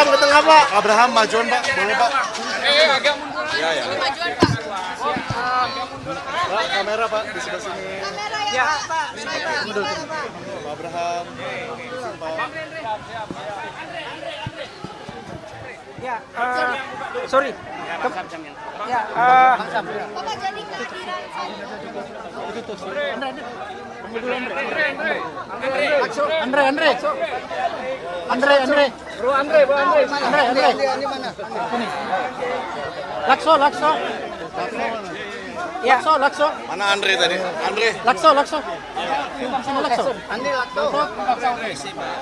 Abraham ke tengah Pak. Abraham majuan Pak, boleh Pak? Agak mundur. Ya. Majuan Pak. Pak, kamera Pak di sebelah sini. Kamera ya Pak. Pak Abraham. Pak. Ya, sorry. Ya, Bapak jadi kehadiran Andre. Sini. Lakso. Ya, Lakso. Mana Andre tadi? Andre. Lakso. Sini Lakso.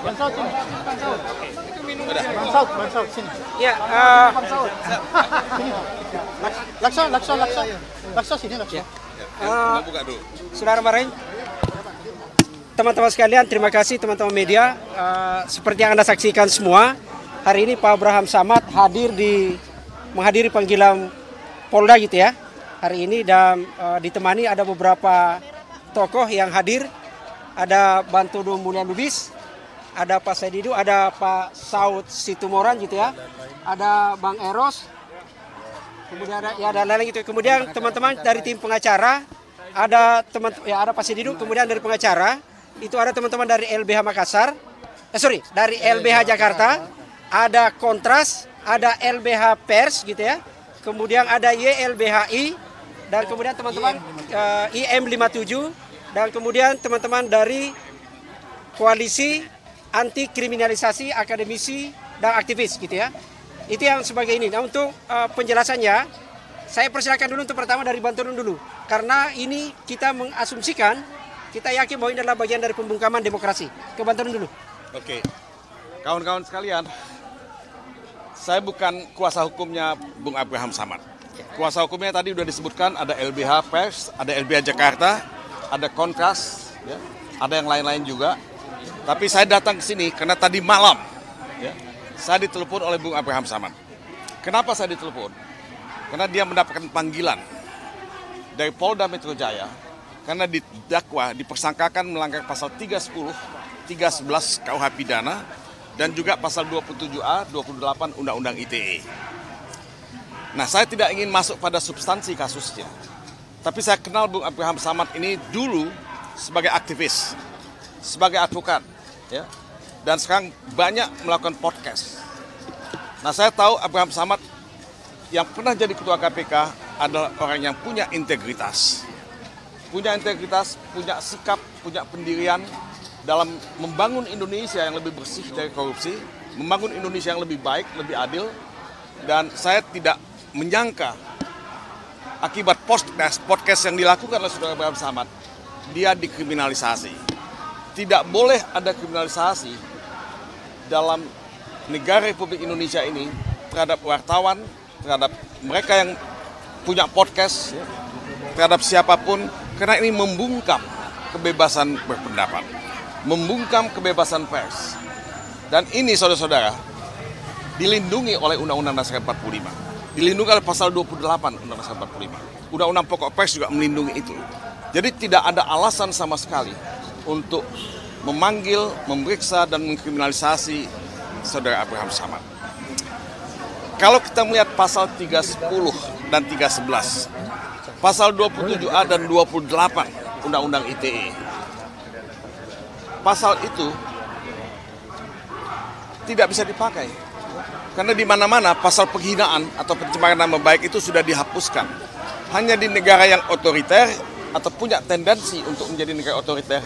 Bansot sini. Bansot sini. Ya, Lakso sini Lakso. Buka dulu. Saudara marahin. Teman-teman sekalian, terima kasih teman-teman media. Seperti yang Anda saksikan semua, hari ini Pak Abraham Samad menghadiri panggilan Polda gitu ya. Hari ini dan ditemani ada beberapa tokoh yang hadir. Ada Bantudu Mulia Lubis, ada Pak Saididu, ada Pak Saud Situmoran gitu ya. Ada Bang Eros. Kemudian ada ya dan lain-lain gitu. Kemudian teman-teman dari tim pengacara ada ada Pak Saididu, kemudian dari pengacara itu ada teman-teman dari LBH Makassar. Dari LBH Jakarta, ada Kontras, ada LBH Pers gitu ya. Kemudian ada YLBHI dan kemudian teman-teman IM57 dan kemudian teman-teman dari Koalisi Anti Kriminalisasi Akademisi dan Aktivis gitu ya. Itu yang sebagai ini. Nah, untuk penjelasannya saya persilakan dulu untuk pertama dari Bantuan dulu. Karena ini kita mengasumsikan, kita yakin bahwa ini adalah bagian dari pembungkaman demokrasi. Ke Bantuan dulu. Oke, kawan-kawan sekalian, saya bukan kuasa hukumnya Bung Abraham Samad. Kuasa hukumnya tadi sudah disebutkan, ada LBH Pers, ada LBH Jakarta, ada Kontras, ya, ada yang lain-lain juga. Tapi saya datang ke sini karena tadi malam, ya, saya ditelepon oleh Bung Abraham Samad. Kenapa saya ditelepon? Karena dia mendapatkan panggilan dari Polda Metro Jaya karena didakwa, dipersangkakan melanggar pasal 310, 311 KUH Pidana dan juga pasal 27A, 28 Undang-Undang ITE. Nah, saya tidak ingin masuk pada substansi kasusnya. Tapi saya kenal Bung Abraham Samad ini dulu sebagai aktivis, sebagai advokat, ya. Dan sekarang banyak melakukan podcast. Nah, saya tahu Abraham Samad yang pernah jadi ketua KPK adalah orang yang punya integritas. Punya integritas, punya sikap, punya pendirian dalam membangun Indonesia yang lebih bersih dari korupsi, membangun Indonesia yang lebih baik, lebih adil. Dan saya tidak menyangka akibat podcast yang dilakukan oleh saudara Abraham Samad, dia dikriminalisasi. Tidak boleh ada kriminalisasi dalam negara Republik Indonesia ini terhadap wartawan, terhadap mereka yang punya podcast, terhadap siapapun, karena ini membungkam kebebasan berpendapat, membungkam kebebasan pers. Dan ini saudara-saudara dilindungi oleh Undang-Undang Dasar 45. Dilindungi oleh pasal 28 Undang-Undang Dasar 45. Undang-Undang Pokok Pers juga melindungi itu. Jadi tidak ada alasan sama sekali untuk memanggil, memeriksa, dan mengkriminalisasi saudara Abraham Samad. Kalau kita melihat pasal 310 dan 311, pasal 27A dan 28 Undang-Undang ITE, pasal itu tidak bisa dipakai. Karena di mana-mana pasal penghinaan atau pencemaran nama baik itu sudah dihapuskan. Hanya di negara yang otoriter atau punya tendensi untuk menjadi negara otoriter,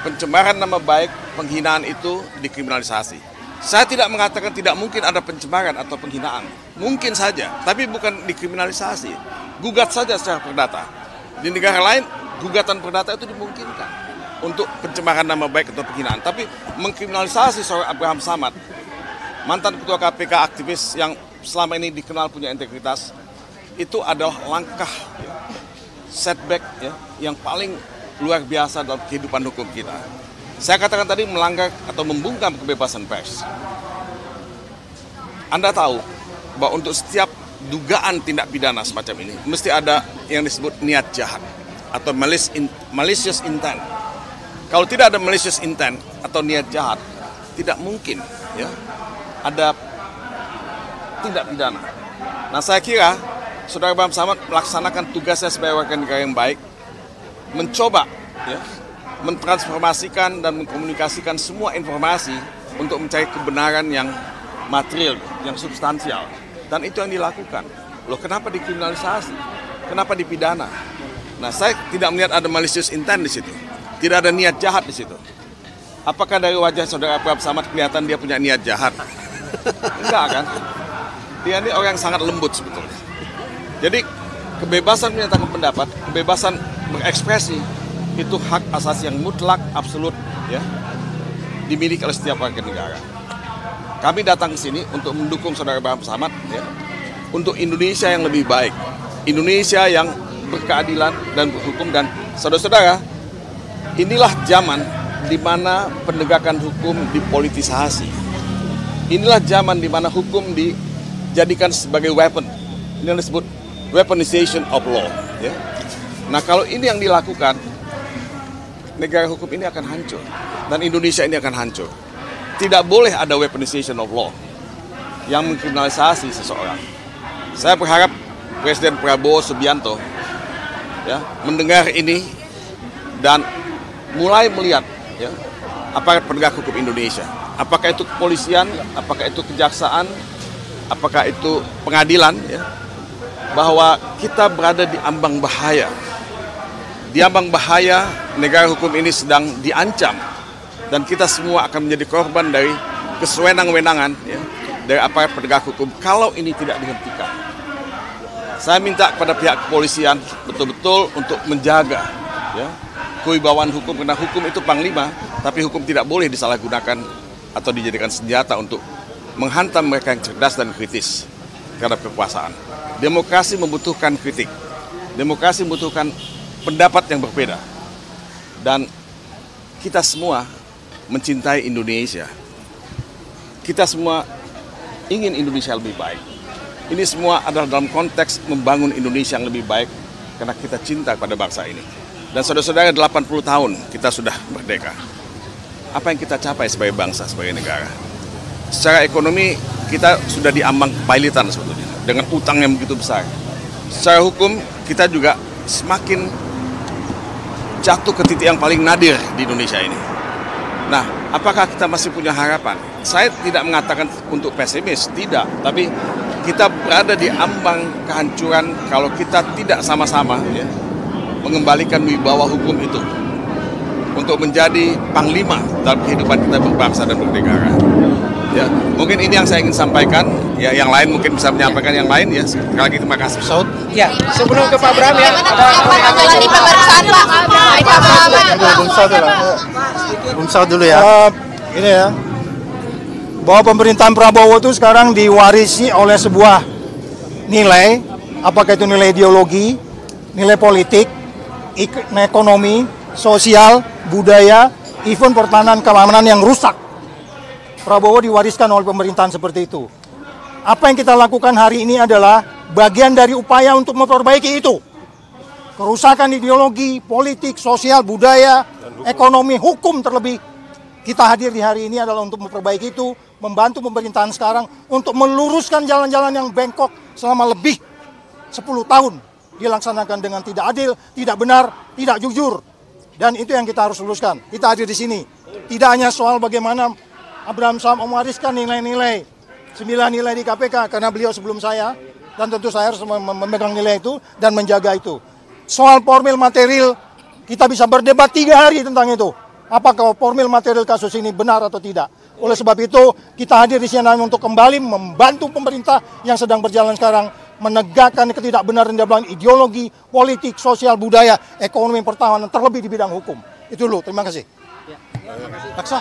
pencemaran nama baik, penghinaan itu dikriminalisasi. Saya tidak mengatakan tidak mungkin ada pencemaran atau penghinaan. Mungkin saja, tapi bukan dikriminalisasi. Gugat saja secara perdata. Di negara lain, gugatan perdata itu dimungkinkan untuk pencemaran nama baik atau penghinaan. Tapi mengkriminalisasi seorang Abraham Samad, mantan ketua KPK aktivis yang selama ini dikenal punya integritas, itu adalah langkah setback ya, yang paling luar biasa dalam kehidupan hukum kita. Saya katakan tadi melanggar atau membungkam kebebasan pers. Anda tahu bahwa untuk setiap dugaan tindak pidana semacam ini mesti ada yang disebut niat jahat atau malicious intent. Kalau tidak ada malicious intent atau niat jahat, tidak mungkin ya ada tindak pidana. Nah, saya kira Saudara Abraham Samad melaksanakan tugasnya sebagai warga negara yang baik, mencoba ya, mentransformasikan dan mengkomunikasikan semua informasi untuk mencari kebenaran yang material, yang substansial. Dan itu yang dilakukan. Loh, kenapa dikriminalisasi? Kenapa dipidana? Nah, saya tidak melihat ada malicious intent di situ. Tidak ada niat jahat di situ. Apakah dari wajah Saudara Abraham Samad kelihatan dia punya niat jahat? Enggak kan? Dia ini orang yang sangat lembut sebetulnya. Jadi kebebasan menyatakan pendapat, kebebasan berekspresi itu hak asasi yang mutlak, absolut, ya, dimiliki oleh setiap warga negara. Kami datang ke sini untuk mendukung Saudara Abraham Samad, ya, untuk Indonesia yang lebih baik, Indonesia yang berkeadilan dan berhukum. Dan saudara-saudara, inilah zaman di mana penegakan hukum dipolitisasi. Inilah zaman di mana hukum dijadikan sebagai weapon. Ini yang disebut weaponization of law. Ya. Nah, kalau ini yang dilakukan, negara hukum ini akan hancur. Dan Indonesia ini akan hancur. Tidak boleh ada weaponization of law yang mengkriminalisasi seseorang. Saya berharap Presiden Prabowo Subianto ya, mendengar ini dan mulai melihat ya, aparat penegak hukum Indonesia. Apakah itu kepolisian, apakah itu kejaksaan, apakah itu pengadilan, ya, bahwa kita berada di ambang bahaya. Di ambang bahaya, negara hukum ini sedang diancam. Dan kita semua akan menjadi korban dari kesewenang-wenangan ya, dari aparat penegak hukum kalau ini tidak dihentikan. Saya minta kepada pihak kepolisian betul-betul untuk menjaga ya, kewibawaan hukum, karena hukum itu panglima, tapi hukum tidak boleh disalahgunakan atau dijadikan senjata untuk menghantam mereka yang cerdas dan kritis terhadap kekuasaan. Demokrasi membutuhkan kritik. Demokrasi membutuhkan pendapat yang berbeda. Dan kita semua mencintai Indonesia. Kita semua ingin Indonesia lebih baik. Ini semua adalah dalam konteks membangun Indonesia yang lebih baik karena kita cinta pada bangsa ini. Dan saudara-saudara, 80 tahun kita sudah merdeka. Apa yang kita capai sebagai bangsa, sebagai negara? Secara ekonomi kita sudah diambang kepailitan sebetulnya dengan utang yang begitu besar. Secara hukum kita juga semakin jatuh ke titik yang paling nadir di Indonesia ini. Nah, apakah kita masih punya harapan? Saya tidak mengatakan untuk pesimis, tidak. Tapi kita berada di ambang kehancuran kalau kita tidak sama-sama ya, mengembalikan wibawa hukum itu untuk menjadi panglima dalam kehidupan kita berbangsa dan bernegara. Ya, mungkin ini yang saya ingin sampaikan. Ya, yang lain mungkin bisa menyampaikan yang lain ya. Sekali lagi terima kasih. Saud. Ya, sebelum ke Pak Abraham ya. Menjalani pemeriksaan Pak. Unsur dulu ya. Ini ya. Bahwa pemerintahan Prabowo itu sekarang diwarisi oleh sebuah nilai, apakah itu nilai ideologi, nilai politik, ekonomi, sosial, budaya, even pertahanan keamanan yang rusak. Prabowo diwariskan oleh pemerintahan seperti itu. Apa yang kita lakukan hari ini adalah bagian dari upaya untuk memperbaiki itu. Kerusakan ideologi, politik, sosial, budaya, ekonomi, hukum terlebih. Kita hadir di hari ini adalah untuk memperbaiki itu, membantu pemerintahan sekarang untuk meluruskan jalan-jalan yang bengkok selama lebih 10 tahun. Dilaksanakan dengan tidak adil, tidak benar, tidak jujur. Dan itu yang kita harus luruskan. Kita hadir di sini. Tidak hanya soal bagaimana Abraham Samad mewariskan nilai-nilai, 9 nilai di KPK, karena beliau sebelum saya, dan tentu saya harus memegang nilai itu dan menjaga itu. Soal formil material, kita bisa berdebat 3 hari tentang itu. Apakah formil material kasus ini benar atau tidak. Oleh sebab itu, kita hadir di sini untuk kembali membantu pemerintah yang sedang berjalan sekarang, menegakkan ketidakbenaran dalam ideologi, politik, sosial, budaya, ekonomi, pertahanan, terlebih di bidang hukum. Itu dulu, terima kasih. Lakso.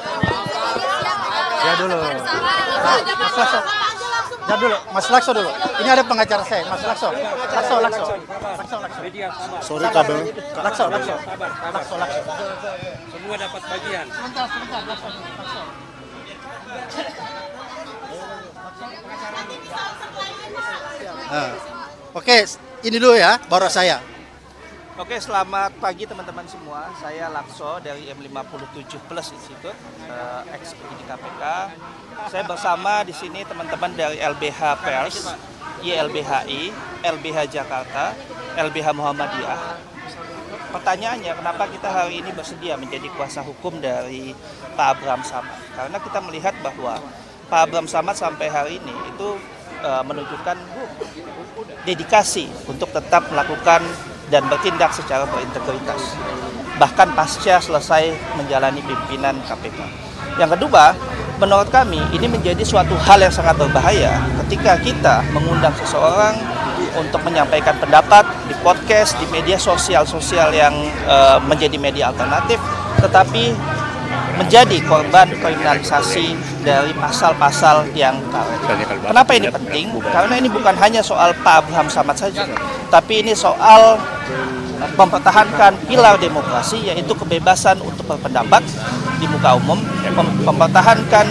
Ya dulu. Mas Lakso. Ya dulu, Mas Lakso dulu. Ini ada pengacara saya, Mas Lakso. Lakso. Sorry kabel. Lakso. Semua dapat bagian. Sebentar, Lakso. Oke, ini dulu ya, baru saya. Oke, selamat pagi teman-teman semua. Saya Lakso dari M57 Plus Institute, ex-penyidik KPK. Saya bersama di sini teman-teman dari LBH Pers, YLBHI, LBH Jakarta, LBH Muhammadiyah. Pertanyaannya, kenapa kita hari ini bersedia menjadi kuasa hukum dari Pak Abraham Samad? Karena kita melihat bahwa Pak Abraham Samad sampai hari ini itu menunjukkan dedikasi untuk tetap melakukan dan bertindak secara berintegritas, bahkan pasca selesai menjalani pimpinan KPK. Yang kedua, menurut kami ini menjadi suatu hal yang sangat berbahaya ketika kita mengundang seseorang untuk menyampaikan pendapat di podcast, di media sosial yang menjadi media alternatif, tetapi menjadi korban kriminalisasi dari pasal-pasal yang karet. Kenapa ini penting? Karena ini bukan hanya soal Pak Abraham Samad saja, tapi ini soal mempertahankan pilar demokrasi, yaitu kebebasan untuk berpendapat di muka umum, mempertahankan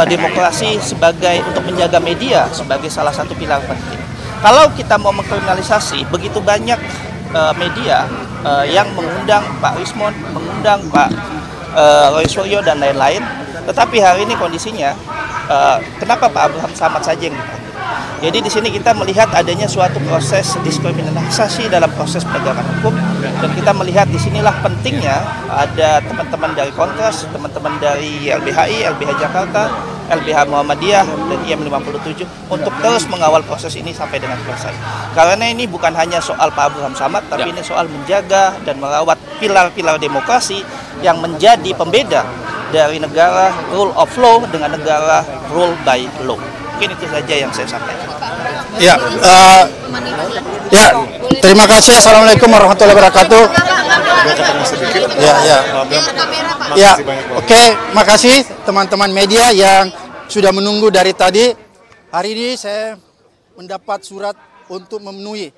demokrasi sebagai untuk menjaga media sebagai salah satu pilar penting. Kalau kita mau mengkriminalisasi begitu banyak media yang mengundang Pak Rismond, mengundang Pak Roy Suryo dan lain-lain, tetapi hari ini kondisinya kenapa Pak Abraham Samad saja yang dipanggil? Jadi di sini kita melihat adanya suatu proses diskriminalisasi dalam proses penegakan hukum, dan kita melihat di sinilah pentingnya ada teman-teman dari Kontras, teman-teman dari LBHI, LBH Jakarta, LBH Muhammadiyah, dan IM57 untuk terus mengawal proses ini sampai dengan selesai. Karena ini bukan hanya soal Pak Abraham Samad, tapi ini soal menjaga dan merawat pilar-pilar demokrasi yang menjadi pembeda dari negara rule of law dengan negara rule by law. Mungkin itu saja yang saya sampaikan. Ya, terima kasih. Assalamualaikum warahmatullahi wabarakatuh. Ya, oke, makasih teman-teman media yang sudah menunggu dari tadi. Hari ini saya mendapat surat untuk memenuhi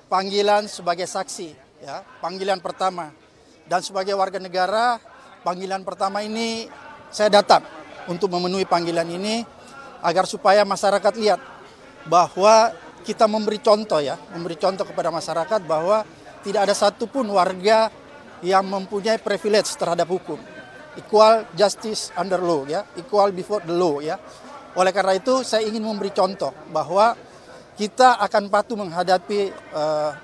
panggilan sebagai saksi, ya, panggilan pertama. Dan sebagai warga negara, panggilan pertama ini saya datang untuk memenuhi panggilan ini agar supaya masyarakat lihat bahwa kita memberi contoh, ya, memberi contoh kepada masyarakat bahwa tidak ada satupun warga yang mempunyai privilege terhadap hukum. Equal justice under law, ya, equal before the law, ya. Oleh karena itu saya ingin memberi contoh bahwa kita akan patuh menghadapi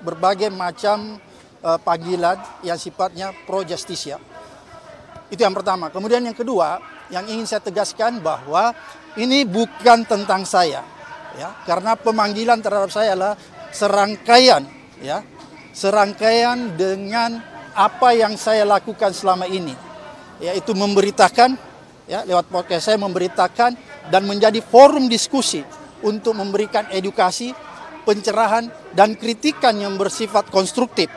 berbagai macam panggilan yang sifatnya pro justisia. Itu yang pertama. Kemudian yang kedua, yang ingin saya tegaskan bahwa ini bukan tentang saya, ya, karena pemanggilan terhadap saya adalah serangkaian, ya, serangkaian dengan apa yang saya lakukan selama ini, yaitu memberitakan, ya, lewat podcast saya memberitakan dan menjadi forum diskusi untuk memberikan edukasi, pencerahan dan kritikan yang bersifat konstruktif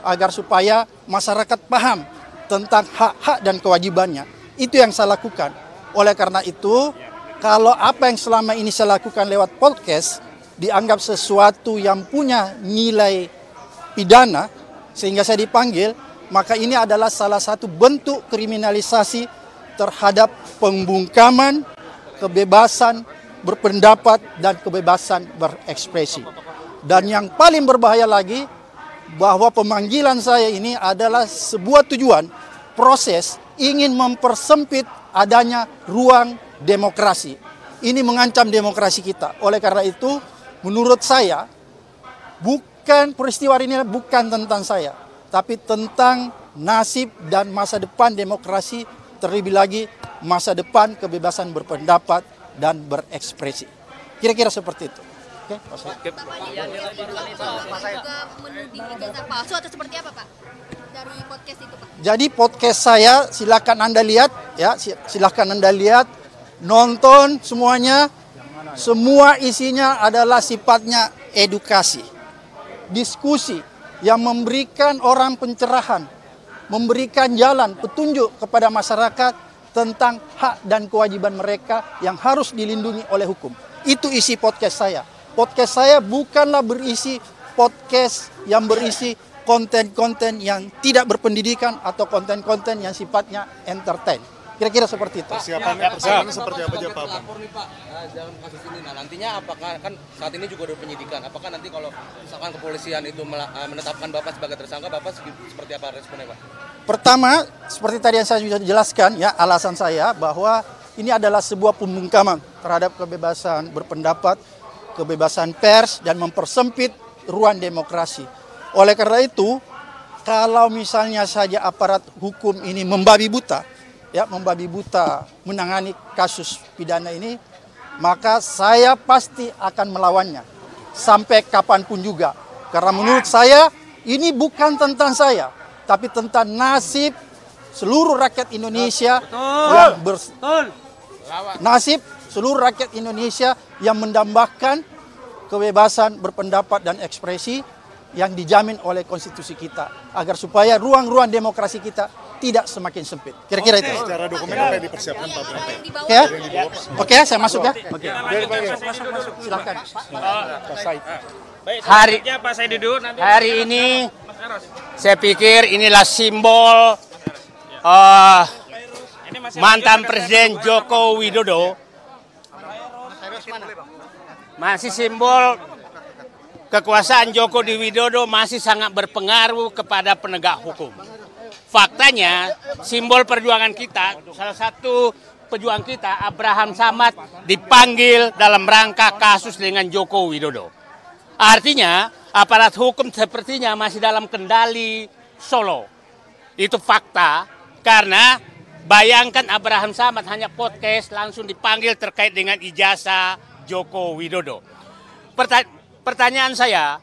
agar supaya masyarakat paham tentang hak-hak dan kewajibannya. Itu yang saya lakukan. Oleh karena itu, kalau apa yang selama ini saya lakukan lewat podcast dianggap sesuatu yang punya nilai pidana sehingga saya dipanggil, maka ini adalah salah satu bentuk kriminalisasi terhadap pembungkaman, kebebasan berpendapat dan kebebasan berekspresi. Dan yang paling berbahaya lagi, bahwa pemanggilan saya ini adalah sebuah tujuan, proses ingin mempersempit adanya ruang demokrasi. Ini mengancam demokrasi kita. Oleh karena itu, menurut saya, peristiwa ini bukan tentang saya, tapi tentang nasib dan masa depan demokrasi, terlebih lagi masa depan kebebasan berpendapat dan berekspresi. Kira-kira seperti itu. Oke, palsu atau seperti apa, Pak? Dari podcast itu, Pak? Jadi podcast saya silakan Anda lihat, ya, silakan Anda lihat, nonton semuanya. Semua isinya adalah sifatnya edukasi, diskusi yang memberikan orang pencerahan, memberikan jalan petunjuk kepada masyarakat tentang hak dan kewajiban mereka yang harus dilindungi oleh hukum. Itu isi podcast saya. Podcast saya bukanlah berisi podcast yang berisi konten-konten yang tidak berpendidikan atau konten-konten yang sifatnya entertain. Kira-kira seperti itu. Persiapannya seperti apa aja Pak? Lapor nih Pak dalam kasus ini. Nah nantinya apakah kan saat ini juga ada penyidikan? Apakah nanti kalau misalkan kepolisian itu menetapkan Bapak sebagai tersangka, Bapak seperti apa responnya Pak? Pertama, seperti tadi yang saya sudah jelaskan ya, alasan saya bahwa ini adalah sebuah pembungkaman terhadap kebebasan berpendapat, kebebasan pers, dan mempersempit ruang demokrasi. Oleh karena itu, kalau misalnya saja aparat hukum ini membabi buta menangani kasus pidana ini, maka saya pasti akan melawannya sampai kapanpun juga. Karena menurut saya ini bukan tentang saya, tapi tentang nasib seluruh rakyat Indonesia nasib seluruh rakyat Indonesia yang mendambakan kebebasan berpendapat dan ekspresi yang dijamin oleh konstitusi kita, agar supaya ruang-ruang demokrasi kita tidak semakin sempit. Kira-kira itu. Secara dokumen apa yang dipersiapkan Pak? Oke, oke, saya masuk ya. Oke. Silakan. Hari ini saya pikir inilah simbol mantan Presiden Joko Widodo, masih simbol kekuasaan Joko Widodo masih sangat berpengaruh kepada penegak hukum. Faktanya simbol perjuangan kita, salah satu pejuang kita Abraham Samad dipanggil dalam rangka kasus dengan Joko Widodo. Artinya aparat hukum sepertinya masih dalam kendali Solo. Itu fakta, karena bayangkan Abraham Samad hanya podcast langsung dipanggil terkait dengan ijazah Joko Widodo. Pertanyaan saya,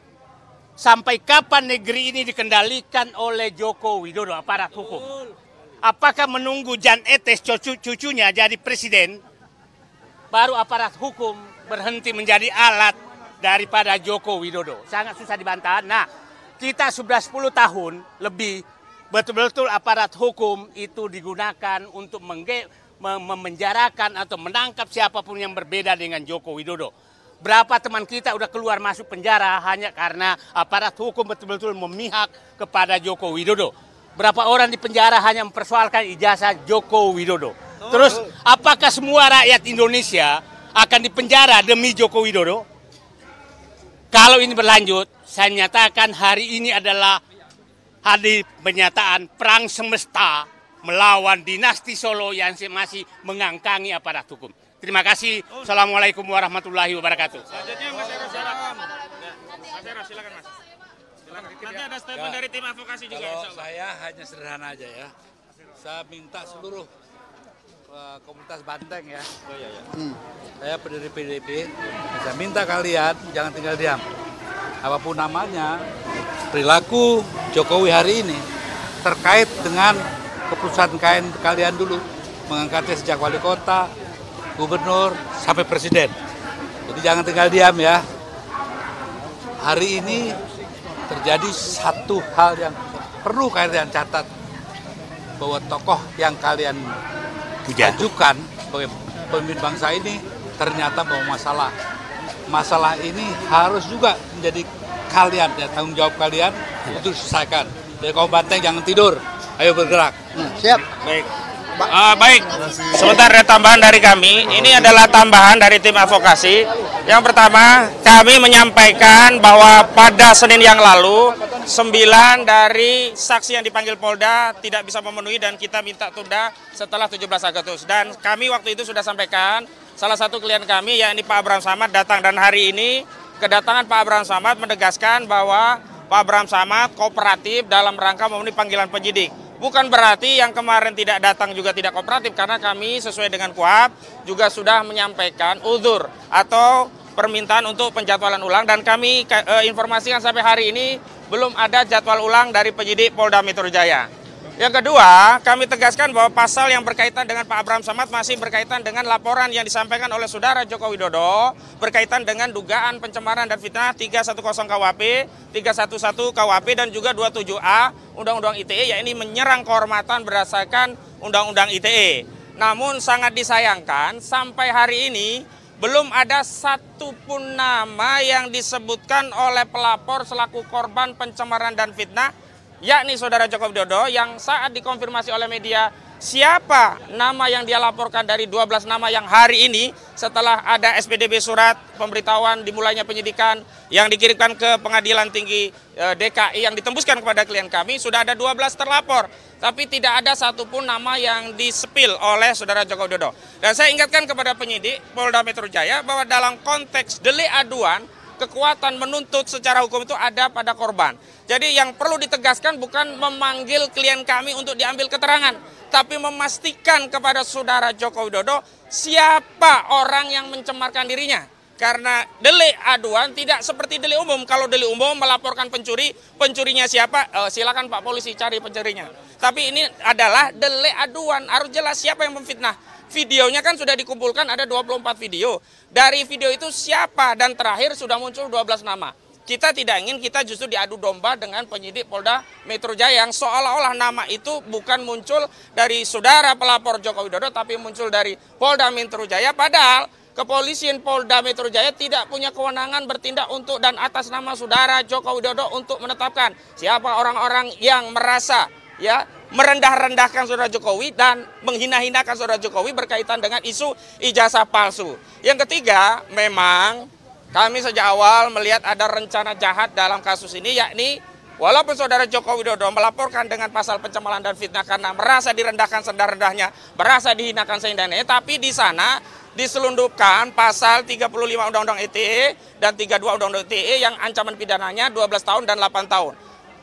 sampai kapan negeri ini dikendalikan oleh Joko Widodo, aparat hukum? Apakah menunggu Jan Etes cucunya jadi presiden, baru aparat hukum berhenti menjadi alat daripada Joko Widodo? Sangat susah dibantah. Nah, kita sudah 10 tahun lebih betul-betul aparat hukum itu digunakan untuk memenjarakan atau menangkap siapapun yang berbeda dengan Joko Widodo. Berapa teman kita udah keluar masuk penjara hanya karena aparat hukum betul-betul memihak kepada Joko Widodo. Berapa orang di penjara hanya mempersoalkan ijazah Joko Widodo. Terus apakah semua rakyat Indonesia akan dipenjara demi Joko Widodo? Kalau ini berlanjut, saya nyatakan hari ini adalah hari penyataan perang semesta melawan dinasti Solo yang masih mengangkangi aparat hukum. Terima kasih. Assalamualaikum warahmatullahi wabarakatuh. Selanjutnya Mas Eros, silakan. Mas Eros, silakan Mas. Nanti ada statement dari tim advokasi juga. Kalau saya hanya sederhana aja ya. Saya minta seluruh komunitas Banteng ya. Saya pendiri PDIP. Saya minta kalian jangan tinggal diam. Apapun namanya, perilaku Jokowi hari ini terkait dengan keputusan kalian dulu, mengangkatnya sejak wali kota, gubernur, sampai presiden. Jadi jangan tinggal diam ya. Hari ini terjadi satu hal yang perlu kalian catat, bahwa tokoh yang kalian ajukan sebagai pemimpin bangsa ini ternyata bawa masalah ini harus juga menjadi kalian ya, tanggung jawab kalian untuk selesaikan. Jadi kaum Banteng jangan tidur, ayo bergerak. Siap. Baik. Baik, sebentar ada tambahan dari kami. Ini adalah tambahan dari tim advokasi. Yang pertama, kami menyampaikan bahwa pada Senin yang lalu 9 dari saksi yang dipanggil Polda tidak bisa memenuhi dan kita minta tunda setelah 17 Agustus. Dan kami waktu itu sudah sampaikan, salah satu klien kami yakni Pak Abraham Samad datang, dan hari ini kedatangan Pak Abraham Samad menegaskan bahwa Pak Abraham Samad kooperatif dalam rangka memenuhi panggilan penyidik. Bukan berarti yang kemarin tidak datang juga tidak kooperatif, karena kami sesuai dengan KUHP juga sudah menyampaikan uzur atau permintaan untuk penjadwalan ulang, dan kami informasikan sampai hari ini belum ada jadwal ulang dari penyidik Polda Metro Jaya. Yang kedua, kami tegaskan bahwa pasal yang berkaitan dengan Pak Abraham Samad masih berkaitan dengan laporan yang disampaikan oleh Saudara Joko Widodo berkaitan dengan dugaan pencemaran dan fitnah 310 KUHP, 311 KUHP, dan juga 27A Undang-Undang ITE, yakni menyerang kehormatan berdasarkan Undang-Undang ITE. Namun sangat disayangkan sampai hari ini belum ada satupun nama yang disebutkan oleh pelapor selaku korban pencemaran dan fitnah, yakni Saudara Joko Widodo, yang saat dikonfirmasi oleh media siapa nama yang dia laporkan dari 12 nama yang hari ini setelah ada SPDB surat pemberitahuan dimulainya penyidikan yang dikirimkan ke Pengadilan Tinggi DKI yang ditembuskan kepada klien kami, sudah ada 12 terlapor. Tapi tidak ada satupun nama yang disepil oleh Saudara Joko Widodo. Dan saya ingatkan kepada penyidik Polda Metro Jaya bahwa dalam konteks delik aduan, kekuatan menuntut secara hukum itu ada pada korban. Jadi yang perlu ditegaskan bukan memanggil klien kami untuk diambil keterangan, tapi memastikan kepada Saudara Joko Widodo siapa orang yang mencemarkan dirinya. Karena delik aduan tidak seperti delik umum. Kalau delik umum melaporkan pencuri, pencurinya siapa? Silakan Pak Polisi cari pencurinya. Tapi ini adalah delik aduan, harus jelas siapa yang memfitnah. Videonya kan sudah dikumpulkan ada 24 video. Dari video itu siapa dan terakhir sudah muncul 12 nama. Kita tidak ingin kita justru diadu domba dengan penyidik Polda Metro Jaya yang seolah-olah nama itu bukan muncul dari saudara pelapor Joko Widodo tapi muncul dari Polda Metro Jaya, padahal Kepolisian Polda Metro Jaya tidak punya kewenangan bertindak untuk dan atas nama saudara Joko Widodo untuk menetapkan siapa orang-orang yang merasa merendah-rendahkan saudara Jokowi dan menghina-hinakan saudara Jokowi berkaitan dengan isu ijazah palsu. Yang ketiga, memang kami sejak awal melihat ada rencana jahat dalam kasus ini, yakni walaupun saudara Joko Widodo melaporkan dengan pasal pencemaran dan fitnah karena merasa direndahkan serendah-rendahnya, merasa dihinakan sehina-hinanya, tapi di sana diselundupkan pasal 35 Undang-Undang ITE dan 32 Undang-Undang ITE yang ancaman pidananya 12 tahun dan 8 tahun.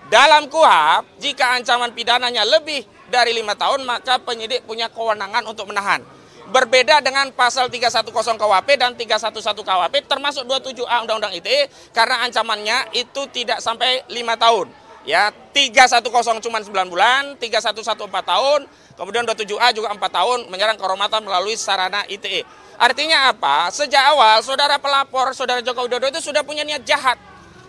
Dalam KUHP, jika ancaman pidananya lebih dari 5 tahun, maka penyidik punya kewenangan untuk menahan. Berbeda dengan pasal 310 KUHP dan 311 KUHP, termasuk 27A Undang-Undang ITE, karena ancamannya itu tidak sampai 5 tahun. Ya, 310 cuma 9 bulan, 311 4 tahun, kemudian 27A juga 4 tahun, menyerang kehormatan melalui sarana ITE. Artinya apa? Sejak awal saudara pelapor, saudara Joko Widodo itu sudah punya niat jahat.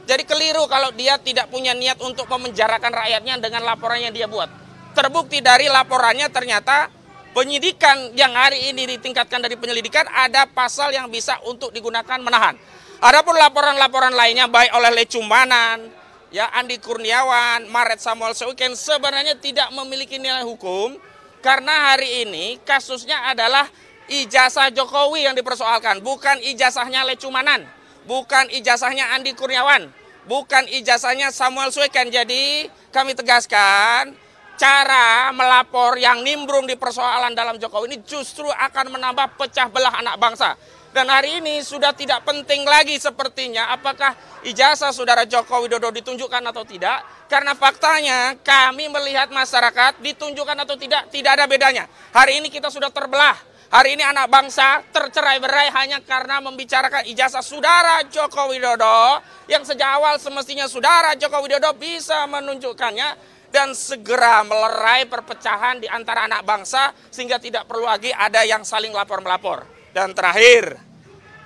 Jadi keliru kalau dia tidak punya niat untuk memenjarakan rakyatnya dengan laporan yang dia buat. Terbukti dari laporannya ternyata penyidikan yang hari ini ditingkatkan dari penyelidikan ada pasal yang bisa untuk digunakan menahan. Adapun laporan-laporan lainnya baik oleh Lecumanan, Andi Kurniawan, Maret Samuel Seuken sebenarnya tidak memiliki nilai hukum karena hari ini kasusnya adalah ijazah Jokowi yang dipersoalkan, bukan ijazahnya Lecumanan, bukan ijazahnya Andi Kurniawan, bukan ijazahnya Samuel Seuken. Jadi kami tegaskan, cara melapor yang nimbrung di persoalan dalam Jokowi ini justru akan menambah pecah belah anak bangsa. Dan hari ini sudah tidak penting lagi sepertinya apakah ijazah saudara Joko Widodo ditunjukkan atau tidak. Karena faktanya kami melihat masyarakat ditunjukkan atau tidak ada bedanya. Hari ini kita sudah terbelah. Hari ini anak bangsa tercerai-berai hanya karena membicarakan ijazah saudara Joko Widodo yang sejak awal semestinya saudara Joko Widodo bisa menunjukkannya dan segera melerai perpecahan di antara anak bangsa sehingga tidak perlu lagi ada yang saling lapor-melapor. Dan terakhir,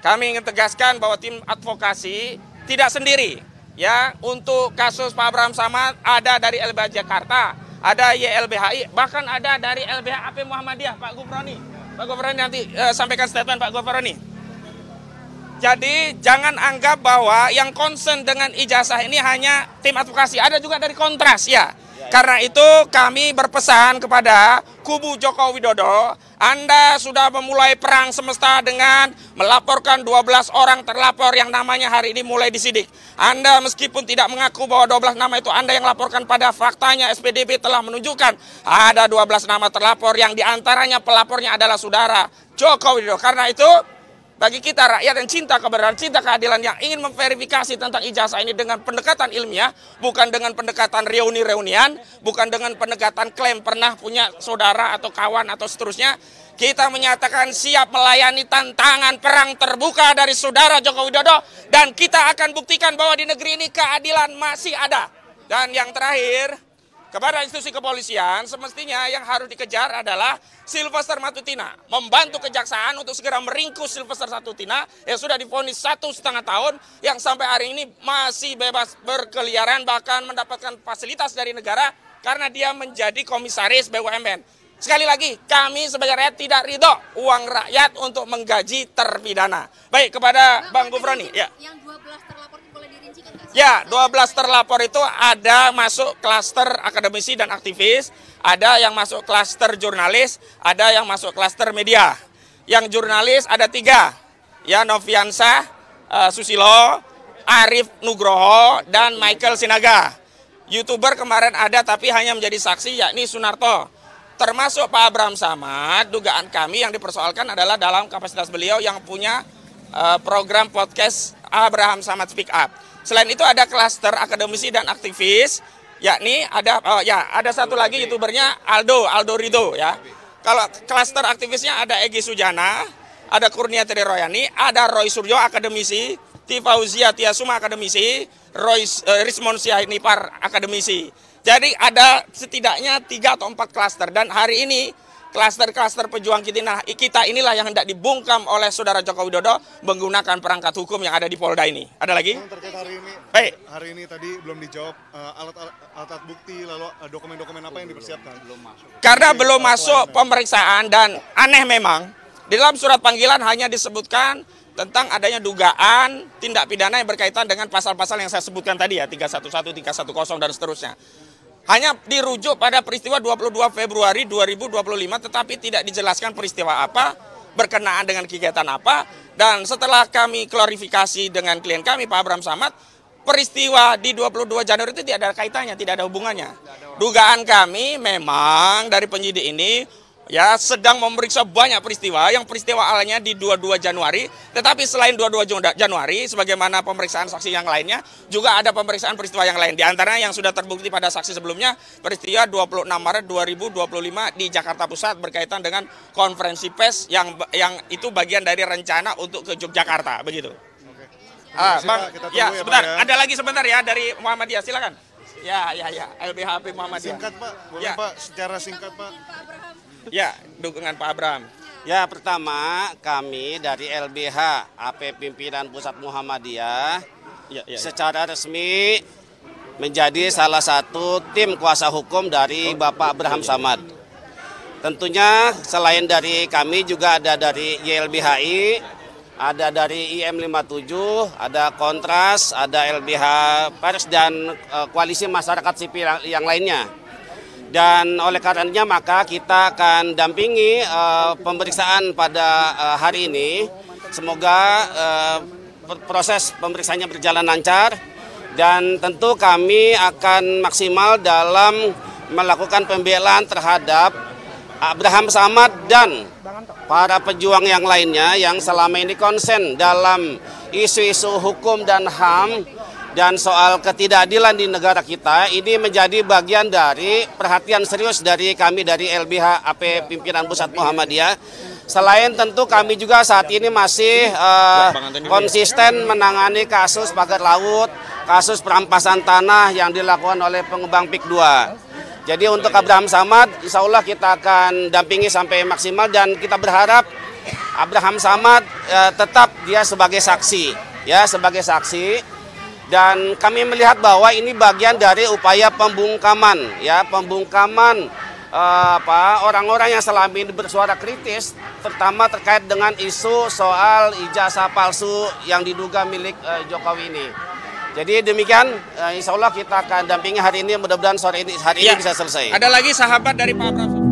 kami ingin tegaskan bahwa tim advokasi tidak sendiri. Ya, untuk kasus Pak Abraham Samad ada dari LBH Jakarta, ada YLBHI, bahkan ada dari LBH AP Muhammadiyah, Pak Gufroni. Pak Gufroni nanti sampaikan statement Pak Gufroni. Jadi jangan anggap bahwa yang concern dengan ijazah ini hanya tim advokasi, ada juga dari Kontras ya. Karena itu kami berpesan kepada kubu Joko Widodo, Anda sudah memulai perang semesta dengan melaporkan 12 orang terlapor yang namanya hari ini mulai disidik. Anda meskipun tidak mengaku bahwa 12 nama itu Anda yang laporkan, pada faktanya SPDB telah menunjukkan ada 12 nama terlapor yang diantaranya pelapornya adalah saudara Joko Widodo. Karena itu bagi kita rakyat yang cinta kebenaran, cinta keadilan yang ingin memverifikasi tentang ijazah ini dengan pendekatan ilmiah, bukan dengan pendekatan reuni-reunian, bukan dengan pendekatan klaim pernah punya saudara atau kawan atau seterusnya, kita menyatakan siap melayani tantangan perang terbuka dari saudara Joko Widodo dan kita akan buktikan bahwa di negeri ini keadilan masih ada. Dan yang terakhir, kepada institusi kepolisian, semestinya yang harus dikejar adalah Sylvester Matutina. Membantu kejaksaan untuk segera meringkus Sylvester Matutina yang sudah divonis 1,5 tahun, yang sampai hari ini masih bebas berkeliaran, bahkan mendapatkan fasilitas dari negara karena dia menjadi komisaris BUMN. Sekali lagi, kami sebagai rakyat tidak ridho uang rakyat untuk menggaji terpidana. Baik, kepada Bang Gufroni. Ya. Yang 12 terlapor itu boleh dirincikan nggak? Ya, 12 terlapor itu ada masuk klaster akademisi dan aktivis, ada yang masuk klaster jurnalis, ada yang masuk klaster media. Yang jurnalis ada 3, ya Noviansa, Susilo, Arif Nugroho, dan Michael Sinaga. YouTuber kemarin ada tapi hanya menjadi saksi, yakni Sunarto. Termasuk Pak Abraham Samad, dugaan kami yang dipersoalkan adalah dalam kapasitas beliau yang punya program podcast Abraham Samad Speak Up. Selain itu ada klaster akademisi dan aktivis, yakni ada satu lagi YouTubernya Aldo Rido ya. Kalau klaster aktivisnya ada Egy Sujana, ada Kurnia Triroyani, ada Roy Suryo akademisi, Tifauzia Tiasuma akademisi, Rismon Syahnipar akademisi. Jadi ada setidaknya 3 atau 4 klaster, dan hari ini klaster-klaster pejuang kita inilah yang hendak dibungkam oleh Saudara Joko Widodo menggunakan perangkat hukum yang ada di Polda ini. Ada lagi? Terkait hari ini, baik. Hari ini tadi belum dijawab alat bukti, lalu dokumen-dokumen apa yang dipersiapkan? Belum masuk. Karena belum masuk pemeriksaan, dan aneh memang di dalam surat panggilan hanya disebutkan tentang adanya dugaan tindak pidana yang berkaitan dengan pasal-pasal yang saya sebutkan tadi ya, 311, 310 dan seterusnya. Hanya dirujuk pada peristiwa 22 Februari 2025, tetapi tidak dijelaskan peristiwa apa, berkenaan dengan kegiatan apa. Dan setelah kami klarifikasi dengan klien kami, Pak Abraham Samad, peristiwa di 22 Januari itu tidak ada kaitannya, tidak ada hubungannya. Dugaan kami memang dari penyidik ini ya sedang memeriksa banyak peristiwa, yang peristiwa awalnya di 22 Januari, tetapi selain 22 Januari, sebagaimana pemeriksaan saksi yang lainnya, juga ada pemeriksaan peristiwa yang lain. Di antaranya yang sudah terbukti pada saksi sebelumnya, peristiwa 26 Maret 2025 di Jakarta Pusat berkaitan dengan konferensi pers yang itu bagian dari rencana untuk ke Yogyakarta, begitu. Oke. Bang, ya sebentar, ya. ada lagi sebentar ya dari Muhammadiyah, silakan. Ya, LBHP Muhammadiyah. Singkat Pak, boleh ya. Pak, secara singkat Pak. Ya, dukungan Pak Abraham. Ya, pertama kami dari LBH AP Pimpinan Pusat Muhammadiyah secara resmi menjadi salah satu tim kuasa hukum dari Bapak Abraham Samad. Tentunya selain dari kami juga ada dari YLBHI, ada dari IM57, ada Kontras, ada LBH Pers dan koalisi masyarakat sipil yang lainnya. Dan oleh karenanya maka kita akan dampingi pemeriksaan pada hari ini. Semoga proses pemeriksaannya berjalan lancar, dan tentu kami akan maksimal dalam melakukan pembelaan terhadap Abraham Samad dan para pejuang yang lainnya yang selama ini konsen dalam isu-isu hukum dan HAM dan soal ketidakadilan di negara kita. Ini menjadi bagian dari perhatian serius dari kami dari LBH AP Pimpinan Pusat Muhammadiyah. Selain tentu kami juga saat ini masih konsisten menangani kasus pagar laut, kasus perampasan tanah yang dilakukan oleh pengembang PIK 2. Jadi untuk Abraham Samad, insya Allah kita akan dampingi sampai maksimal, dan kita berharap Abraham Samad tetap dia sebagai saksi, ya sebagai saksi. Dan kami melihat bahwa ini bagian dari upaya pembungkaman, ya pembungkaman orang-orang yang selama ini bersuara kritis, terutama terkait dengan isu soal ijazah palsu yang diduga milik Jokowi ini. Jadi demikian, insya Allah kita akan dampingi hari ini, mudah-mudahan sore ini hari ini bisa selesai. Ada lagi sahabat dari Pak Abraham.